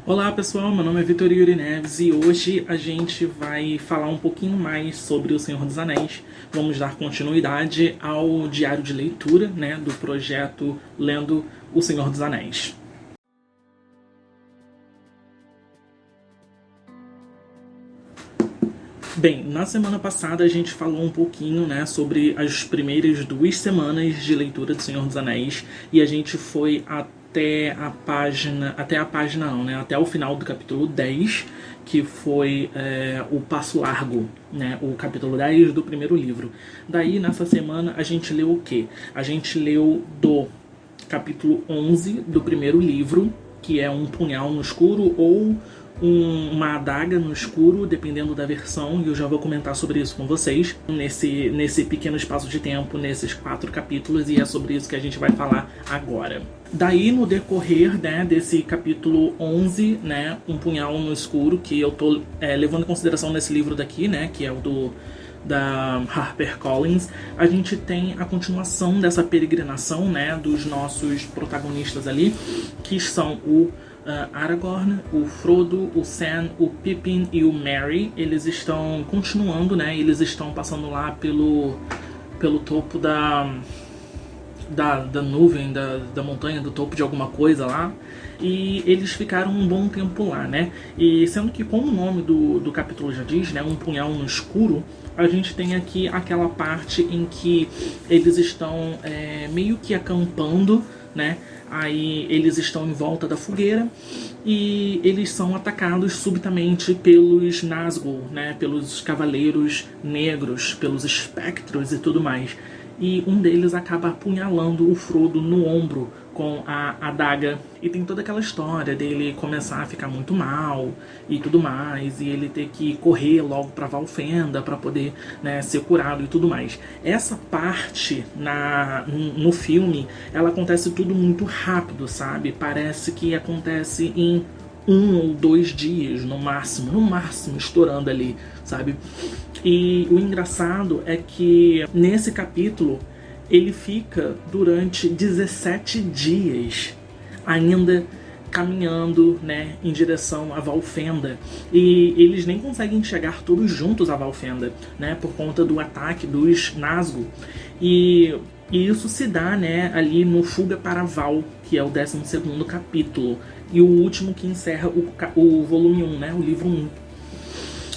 Olá pessoal, meu nome é Vitor Yuri Neves e hoje a gente vai falar um pouquinho mais sobre O Senhor dos Anéis. Vamos dar continuidade ao diário de leitura, do projeto Lendo O Senhor dos Anéis. Bem, na semana passada a gente falou um pouquinho, sobre as primeiras 2 semanas de leitura do Senhor dos Anéis e a gente foi até o final do capítulo 10, que foi o Passo Largo, o capítulo 10 do primeiro livro. Daí, nessa semana, a gente leu o quê? A gente leu do capítulo 11 do primeiro livro, que é um punhal no escuro ou uma adaga no escuro, dependendo da versão, e eu já vou comentar sobre isso com vocês nesse pequeno espaço de tempo, nesses 4 capítulos, e é sobre isso que a gente vai falar agora. Daí, no decorrer desse capítulo 11, um punhal no escuro, que eu tô levando em consideração nesse livro daqui, que é o da HarperCollins, a gente tem a continuação dessa peregrinação, dos nossos protagonistas ali, que são o Aragorn, o Frodo, o Sam, o Pippin e o Merry. Eles estão continuando, eles estão passando lá pelo topo da nuvem, da montanha, do topo de alguma coisa lá, e eles ficaram um bom tempo lá, e sendo que, como o nome do capítulo já diz, um punhal no escuro, a gente tem aqui aquela parte em que eles estão meio que acampando, aí eles estão em volta da fogueira e eles são atacados subitamente pelos Nazgûl, pelos cavaleiros negros, pelos espectros e tudo mais. E um deles acaba apunhalando o Frodo no ombro com a adaga. E tem toda aquela história dele começar a ficar muito mal e tudo mais, e ele ter que correr logo pra Valfenda para poder ser curado e tudo mais. Essa parte no filme, ela acontece tudo muito rápido, sabe? Parece que acontece em 1 ou 2 dias, no máximo, estourando ali, sabe? E o engraçado é que nesse capítulo ele fica durante 17 dias ainda caminhando, em direção a Valfenda, e eles nem conseguem chegar todos juntos a Valfenda, por conta do ataque dos Nazgûl. E isso se dá, ali no Fuga para Val, que é o 12º capítulo, e o último que encerra o volume 1, o livro 1.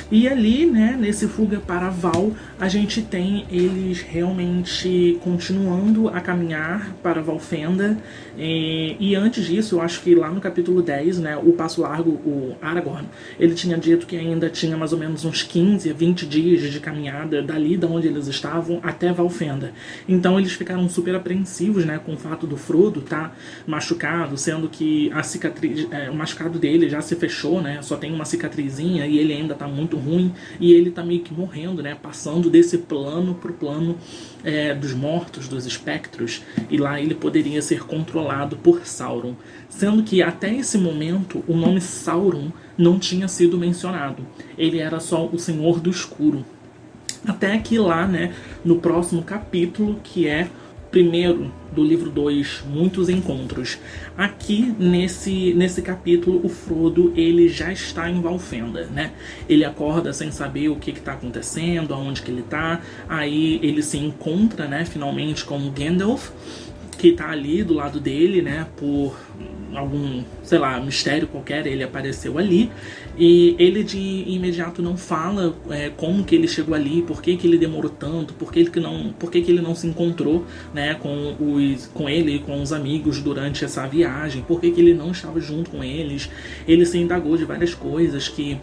E ali, nesse Fuga para Val, a gente tem eles realmente continuando a caminhar para Valfenda. E antes disso, eu acho que lá no capítulo 10, o Passo Largo, o Aragorn, ele tinha dito que ainda tinha mais ou menos uns 15 a 20 dias de caminhada dali de onde eles estavam até Valfenda. Então eles ficaram super apreensivos, com o fato do Frodo estar machucado, sendo que a cicatriz, o machucado dele já se fechou, só tem uma cicatrizinha e ele ainda está muito ruim, e ele tá meio que morrendo, passando desse plano pro plano dos mortos, dos espectros, e lá ele poderia ser controlado por Sauron, sendo que até esse momento o nome Sauron não tinha sido mencionado, ele era só o Senhor do Escuro, até que lá, no próximo capítulo, que é primeiro do livro 2, Muitos Encontros. Aqui, nesse capítulo, o Frodo, ele já está em Valfenda, Ele acorda sem saber o que está acontecendo, aonde que ele está. Aí ele se encontra, finalmente com o Gandalf, que está ali do lado dele, por algum, mistério qualquer, ele apareceu ali, e ele de imediato não fala como que ele chegou ali, por que ele demorou tanto, por que ele não se encontrou, com ele e com os amigos durante essa viagem, por que ele não estava junto com eles. Ele se indagou de várias coisas, que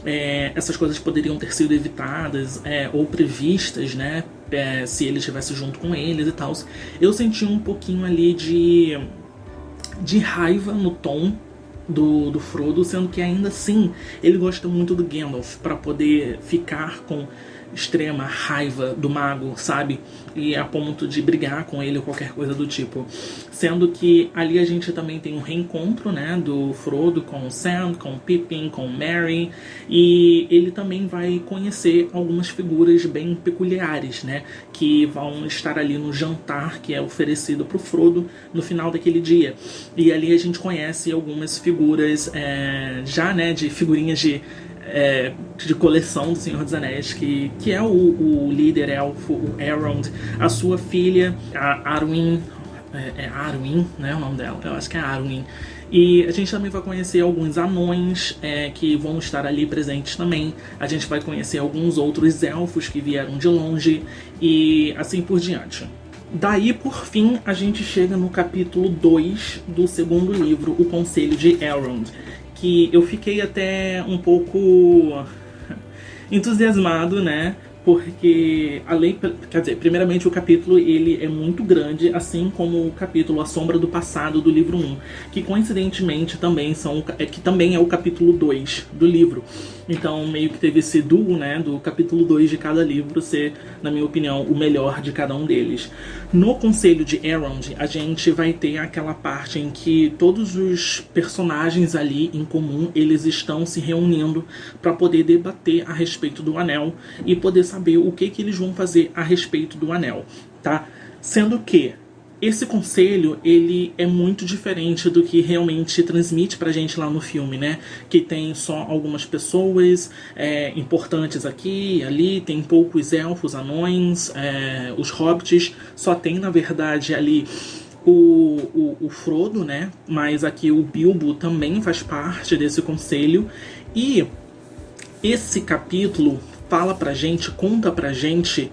essas coisas poderiam ter sido evitadas ou previstas, se ele estivesse junto com eles e tal. Eu senti um pouquinho ali de raiva no tom do Frodo, sendo que ainda assim ele gosta muito do Gandalf para poder ficar com extrema raiva do mago, sabe? E a ponto de brigar com ele ou qualquer coisa do tipo. Sendo que ali a gente também tem um reencontro, né, do Frodo com o Sam, com o Pippin, com o Merry, e ele também vai conhecer algumas figuras bem peculiares, né, que vão estar ali no jantar que é oferecido pro Frodo no final daquele dia. E ali a gente conhece algumas figuras já, né, de figurinhas de coleção do Senhor dos Anéis, que é o líder elfo, o Elrond, a sua filha, a Arwen, Arwen, né, o nome dela, eu acho que é Arwen. E a gente também vai conhecer alguns anões que vão estar ali presentes também. A gente vai conhecer alguns outros elfos que vieram de longe e assim por diante. Daí, por fim, a gente chega no capítulo 2 do segundo livro, O Conselho de Elrond, que eu fiquei até um pouco entusiasmado, né? Porque, primeiramente o capítulo ele é muito grande, assim como o capítulo A Sombra do Passado do livro 1, que coincidentemente também é o capítulo 2 do livro. Então meio que teve esse duo, né, do capítulo 2 de cada livro ser, na minha opinião, o melhor de cada um deles. No Conselho de Elrond, a gente vai ter aquela parte em que todos os personagens ali em comum, eles estão se reunindo para poder debater a respeito do Anel e poder saber o que eles vão fazer a respeito do Anel, tá? Sendo que esse conselho, ele é muito diferente do que realmente transmite pra gente lá no filme, né? Que tem só algumas pessoas importantes aqui e ali, tem poucos elfos, anões, os hobbits, só tem, na verdade, ali o Frodo, né? Mas aqui o Bilbo também faz parte desse conselho. E esse capítulo conta pra gente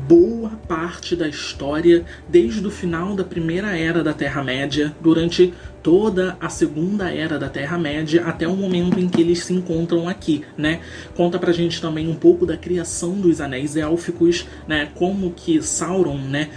boa parte da história desde o final da Primeira Era da Terra-média, durante toda a Segunda Era da Terra-média, até o momento em que eles se encontram aqui, né? Conta pra gente também um pouco da criação dos Anéis Élficos, né? Como que Sauron, né,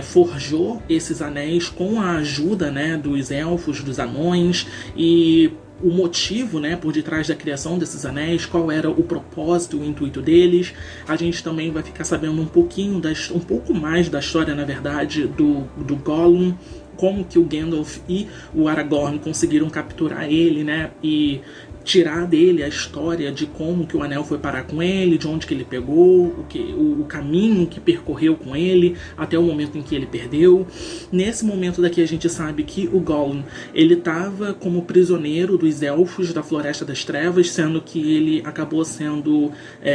forjou esses anéis com a ajuda, né, dos elfos, dos anões, e o motivo, né, por detrás da criação desses anéis, qual era o propósito, o intuito deles. A gente também vai ficar sabendo um pouco mais da história, na verdade, do Gollum, como que o Gandalf e o Aragorn conseguiram capturar ele, né, e tirar dele a história de como que o anel foi parar com ele, de onde que ele pegou, o caminho que percorreu com ele até o momento em que ele perdeu. Nesse momento daqui a gente sabe que o Gollum, ele estava como prisioneiro dos elfos da Floresta das Trevas, sendo que ele acabou sendo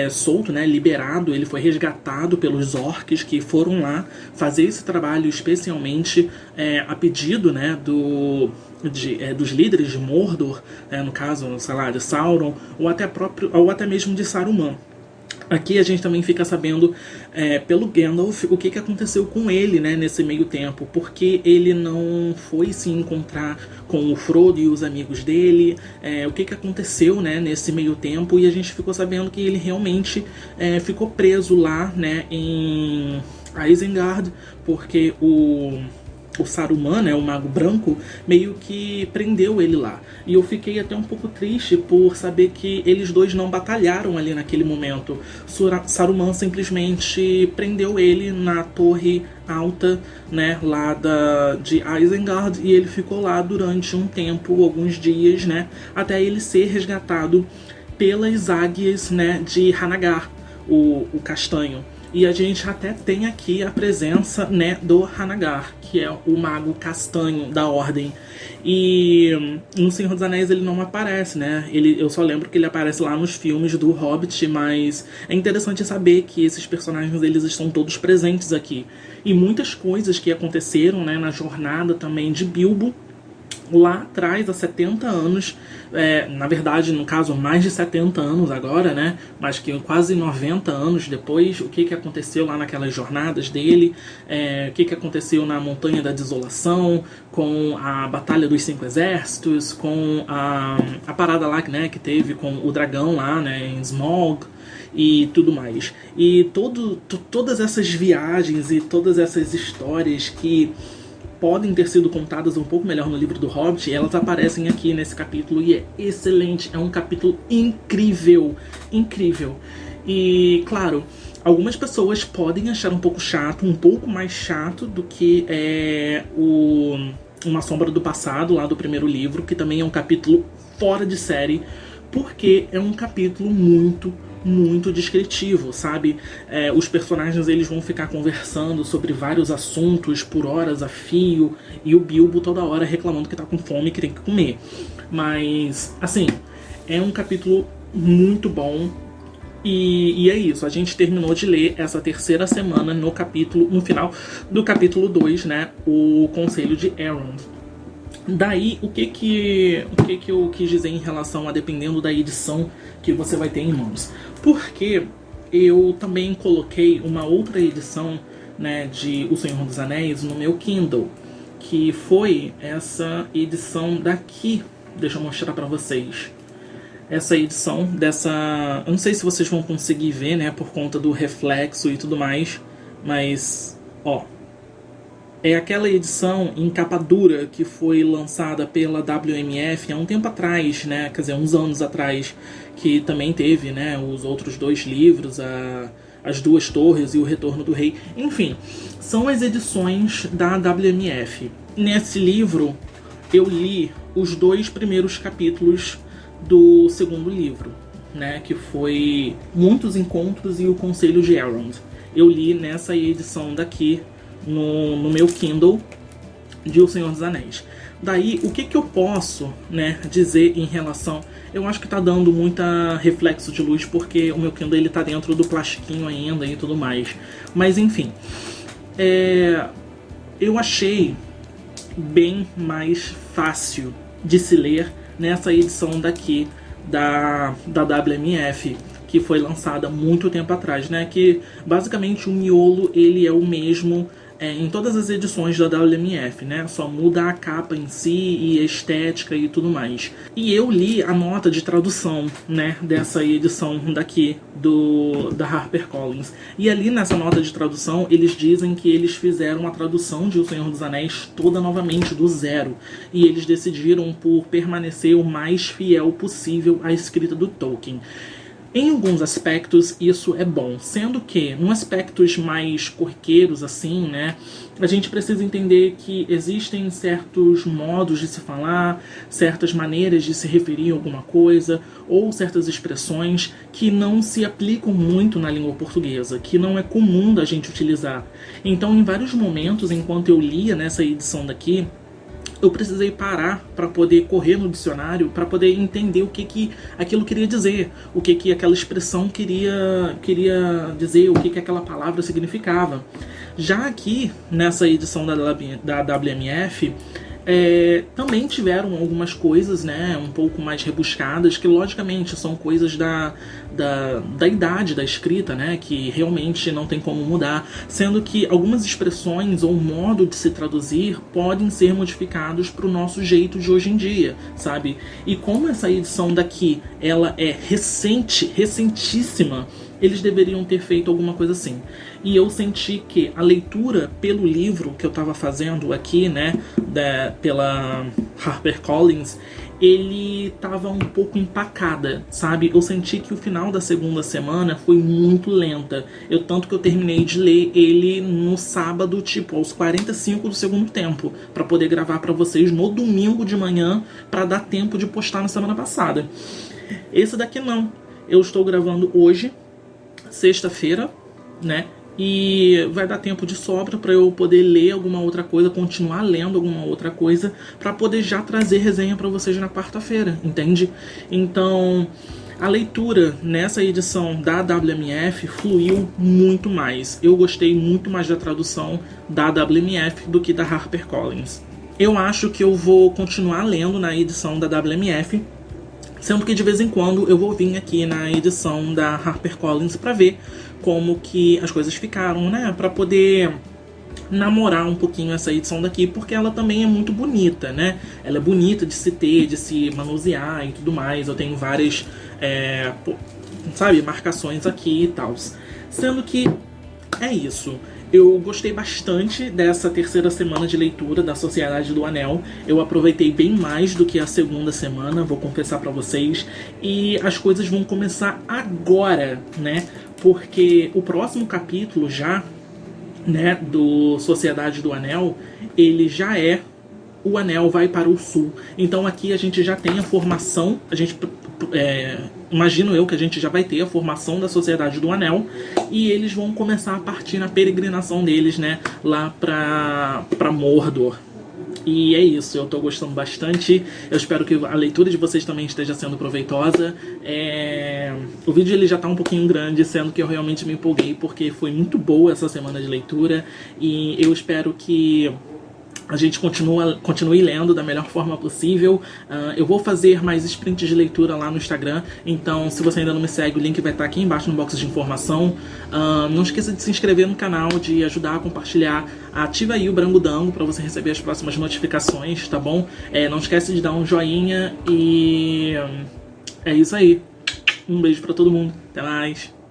solto, né, liberado. Ele foi resgatado pelos orcs que foram lá fazer esse trabalho especialmente a pedido, né, dos líderes de Mordor, no caso, sei lá, de Sauron, ou até mesmo de Saruman. Aqui a gente também fica sabendo pelo Gandalf o que aconteceu com ele, né, nesse meio tempo, porque ele não foi se encontrar com o Frodo e os amigos dele, o que aconteceu, né, nesse meio tempo, e a gente ficou sabendo que ele realmente ficou preso lá, né, em Isengard, porque o Saruman, né, o Mago Branco, meio que prendeu ele lá. E eu fiquei até um pouco triste por saber que eles dois não batalharam ali naquele momento. Saruman simplesmente prendeu ele na torre alta, né, lá de Isengard, e ele ficou lá durante um tempo, alguns dias, né, até ele ser resgatado pelas águias, né, de Hanagar, o castanho. E a gente até tem aqui a presença, né, do Hanagar, que é o mago castanho da Ordem. E no Senhor dos Anéis ele não aparece, né? Eu só lembro que ele aparece lá nos filmes do Hobbit, mas é interessante saber que esses personagens eles estão todos presentes aqui. E muitas coisas que aconteceram, né, na jornada também de Bilbo, lá atrás, há 70 anos, na verdade, no caso, mais de 70 anos agora, né, mas que quase 90 anos depois, o que aconteceu lá naquelas jornadas dele, o que aconteceu na Montanha da Desolação, com a Batalha dos Cinco Exércitos, com a parada lá, né, que teve com o dragão lá, né, em Smaug, e tudo mais. E todas essas viagens e todas essas histórias que podem ter sido contadas um pouco melhor no livro do Hobbit, elas aparecem aqui nesse capítulo e é excelente, é um capítulo incrível, incrível. E, claro, Algumas pessoas podem achar um pouco chato, um pouco mais chato do que Uma Sombra do Passado, lá do primeiro livro, que também é um capítulo fora de série, porque é um capítulo muito descritivo, sabe? Os personagens eles vão ficar conversando sobre vários assuntos por horas a fio, e o Bilbo toda hora reclamando que tá com fome e que tem que comer. Mas, assim, é um capítulo muito bom. E é isso, a gente terminou de ler essa terceira semana no final do capítulo 2, né? O Conselho de Elrond. Daí, o que eu quis dizer em relação a dependendo da edição que você vai ter em mãos? Porque eu também coloquei uma outra edição, né, de O Senhor dos Anéis no meu Kindle, que foi essa edição daqui. Deixa eu mostrar pra vocês. Essa edição dessa... Eu não sei se vocês vão conseguir ver, né, por conta do reflexo e tudo mais, mas, ó, é aquela edição em capa dura que foi lançada pela WMF há um tempo atrás, né, quer dizer, uns anos atrás, que também teve, né, os outros 2 livros, As Duas Torres e O Retorno do Rei. Enfim, são as edições da WMF. Nesse livro, eu li os 2 primeiros capítulos do segundo livro, né, que foi Muitos Encontros e O Conselho de Elrond. Eu li nessa edição daqui no meu Kindle de O Senhor dos Anéis. Daí, o que eu posso, né, dizer em relação... Eu acho que tá dando muita reflexo de luz porque o meu Kindle ele tá dentro do plastiquinho ainda e tudo mais. Mas enfim, eu achei bem mais fácil de se ler nessa edição daqui da WMF, que foi lançada muito tempo atrás, né? Que basicamente o miolo ele é o mesmo em todas as edições da WMF, né? Só muda a capa em si e a estética e tudo mais. E eu li a nota de tradução, né, dessa edição daqui da HarperCollins. E ali nessa nota de tradução eles dizem que eles fizeram a tradução de O Senhor dos Anéis toda novamente do zero. E eles decidiram por permanecer o mais fiel possível à escrita do Tolkien. Em alguns aspectos isso é bom, sendo que em aspectos mais corriqueiros assim, né, a gente precisa entender que existem certos modos de se falar, certas maneiras de se referir a alguma coisa, ou certas expressões que não se aplicam muito na língua portuguesa, que não é comum da gente utilizar. Então, em vários momentos, enquanto eu lia nessa edição daqui, eu precisei parar para poder correr no dicionário, para poder entender o que aquilo queria dizer, o que aquela expressão queria dizer, o que aquela palavra significava. Já aqui, nessa edição da WMF, também tiveram algumas coisas, né, um pouco mais rebuscadas, que logicamente são coisas da idade da escrita, né, que realmente não tem como mudar, sendo que algumas expressões ou modo de se traduzir podem ser modificados para o nosso jeito de hoje em dia, sabe? E como essa edição daqui, ela é recentíssima, eles deveriam ter feito alguma coisa assim. E eu senti que a leitura pelo livro que eu estava fazendo aqui, né, pela HarperCollins, ele estava um pouco empacada, sabe? Eu senti que o final da segunda semana foi muito lenta. Tanto que eu terminei de ler ele no sábado, tipo, aos 45 do segundo tempo, para poder gravar para vocês no domingo de manhã, para dar tempo de postar na semana passada. Esse daqui não. Eu estou gravando hoje, sexta-feira, né? E vai dar tempo de sobra para eu poder ler alguma outra coisa, continuar lendo alguma outra coisa, para poder já trazer resenha para vocês na quarta-feira, entende? Então, a leitura nessa edição da WMF fluiu muito mais. Eu gostei muito mais da tradução da WMF do que da HarperCollins. Eu acho que eu vou continuar lendo na edição da WMF, sendo que de vez em quando eu vou vir aqui na edição da HarperCollins para ver como que as coisas ficaram, né? Para poder namorar um pouquinho essa edição daqui, porque ela também é muito bonita, né? Ela é bonita de se ter, de se manusear e tudo mais. Eu tenho várias, marcações aqui e tal. Sendo que é isso. Eu gostei bastante dessa terceira semana de leitura da Sociedade do Anel. Eu aproveitei bem mais do que a segunda semana, vou confessar pra vocês. E as coisas vão começar agora, né? Porque o próximo capítulo já, né, do Sociedade do Anel, ele já é o anel vai para o sul. Então aqui a gente já tem a formação, imagino eu que a gente já vai ter a formação da Sociedade do Anel e eles vão começar a partir na peregrinação deles, né, lá para Mordor. E é isso, eu tô gostando bastante. Eu espero que a leitura de vocês também esteja sendo proveitosa. O vídeo ele já tá um pouquinho grande, sendo que eu realmente me empolguei porque foi muito boa essa semana de leitura. E eu espero que a gente continue lendo da melhor forma possível. Eu vou fazer mais sprints de leitura lá no Instagram, então se você ainda não me segue, o link vai estar aqui embaixo no box de informação. Não esqueça de se inscrever no canal, de ajudar a compartilhar. Ativa aí o Brangodango para você receber as próximas notificações, tá bom? Não esquece de dar um joinha e é isso aí. Um beijo para todo mundo. Até mais.